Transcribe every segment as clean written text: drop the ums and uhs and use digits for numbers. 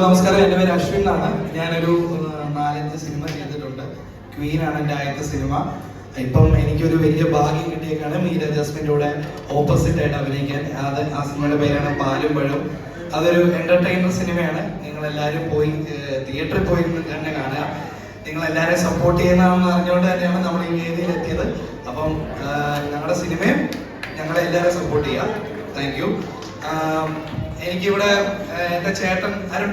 നമസ്കാരം, എൻ്റെ പേര് അശ്വിൻ എന്നാണ്. ഞാനൊരു 4-5 സിനിമ ചെയ്തിട്ടുണ്ട്. ക്വീൻ ആണ് എൻ്റെ ആദ്യത്തെ സിനിമ. ഇപ്പം എനിക്കൊരു വലിയ ഭാഗ്യം കിട്ടിയേക്കാണ് മീര ജാസ്മിൻ്റെ കൂടെ ഓപ്പോസിറ്റ് ആയിട്ട് അഭിനയിക്കാൻ. ആ സിനിമയുടെ പേരാണ് പാലും പഴവും. അതൊരു എൻ്റർടൈനർ സിനിമയാണ്. നിങ്ങളെല്ലാവരും പോയി തിയേറ്ററിൽ പോയി തന്നെ കാണുക. നിങ്ങളെല്ലാവരെയും സപ്പോർട്ട് ചെയ്യുന്നതാണെന്ന് അറിഞ്ഞുകൊണ്ട് തന്നെയാണ് നമ്മൾ ഈ വേദിയിൽ എത്തിയത്. അപ്പം ഞങ്ങളുടെ സിനിമയും ഞങ്ങളെല്ലാവരും സപ്പോർട്ട് ചെയ്യുക. Thank you. എനിക്കിവിടെ എൻ്റെ ചേട്ടൻ അരുൺ,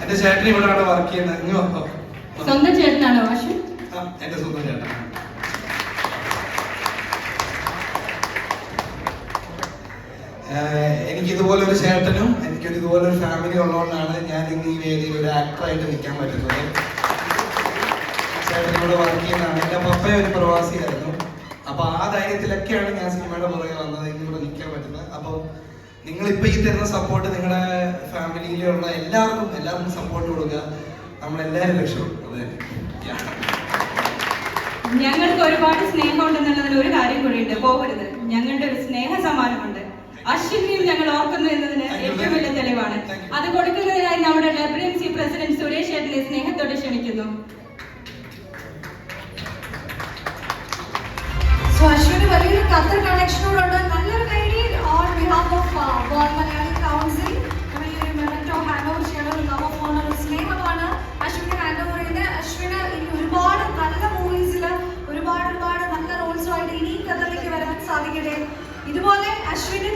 എന്റെ ചേട്ടൻ ഇവിടെയാണ് വർക്ക് ചെയ്യുന്നത്. സ്വന്തം ചേട്ടനാണോ അശ്വിൻ? എന്റെ സ്വന്തം ചേട്ടൻ. എനിക്ക് ഇതുപോലൊരു ചേട്ടനും എനിക്കൊരു ഇതുപോലൊരു ഫാമിലി ഉള്ളതുകൊണ്ടാണ് ഞാൻ ഇന്ന് ഈ വേദിയിൽ ഒരു ആക്ടറായിട്ട് നിൽക്കാൻ പറ്റുന്നത്. ചേട്ടൻ ഇവിടെ വർക്ക് ചെയ്യുന്നതാണ്. എൻ്റെ പപ്പയും ഒരു പ്രവാസിയായിരുന്നു. അപ്പൊ ആ ധൈര്യത്തിലൊക്കെയാണ് ഞാൻ സിനിമയുടെ പുറകെ വന്നത്, ഇന്നിവിടെ നിൽക്കാൻ പറ്റുന്നത്. അപ്പം നിങ്ങളിപ്പോ ഈ തരുന്ന സപ്പോർട്ട് നിങ്ങളുടെ ഫാമിലിയിലുള്ള എല്ലാവർക്കും സപ്പോർട്ട് കൊടുക്കുക. നമ്മളെല്ലാവരും രക്ഷപ്പെടും. ഞങ്ങൾക്ക് ഒരുപാട് സ്നേഹം ഉണ്ടെന്നുള്ളതിൽ ഒരു കാര്യം കൂടിയുണ്ട്, പോകരുത്. ഞങ്ങളുടെ ഒരു സ്നേഹ സമ്മാനമുണ്ട്. അശ്വിനെയും ഞങ്ങൾ ഓർക്കുന്നു എന്നതിന് ഏറ്റവും വലിയ തെളിവാണ്. അത് കൊടുക്കുന്നതിനായി നമ്മുടെ ലൈബ്രറി പ്രസിഡന്റ് സുരേഷ് ചേട്ടനെ സ്നേഹത്തോടെ ക്ഷണിക്കുന്നു. അശ്വിന് വലിയൊരു ഖത്തർ കണക്ഷനോടുണ്ട്. നല്ലൊരു കൈഡി on behalf of world Malayali council വലിയൊരു മെമന്റോ ഹാൻഡ് ഓവർ ചെയ്യണം. ഒരു ലവ് ഓഫ് ഓണർ, ഒരു സ്നേഹമാണ് അശ്വിന് ഹാൻഡ് ഓവർ ചെയ്ത്. അശ്വിന് ഇനി ഒരുപാട് നല്ല മൂവീസിൽ ഒരുപാട് നല്ല റോൾസുമായിട്ട് ഇനിയും ഖത്തറിലേക്ക് വരാൻ സാധിക്കട്ടെ. ഇതുപോലെ അശ്വിന്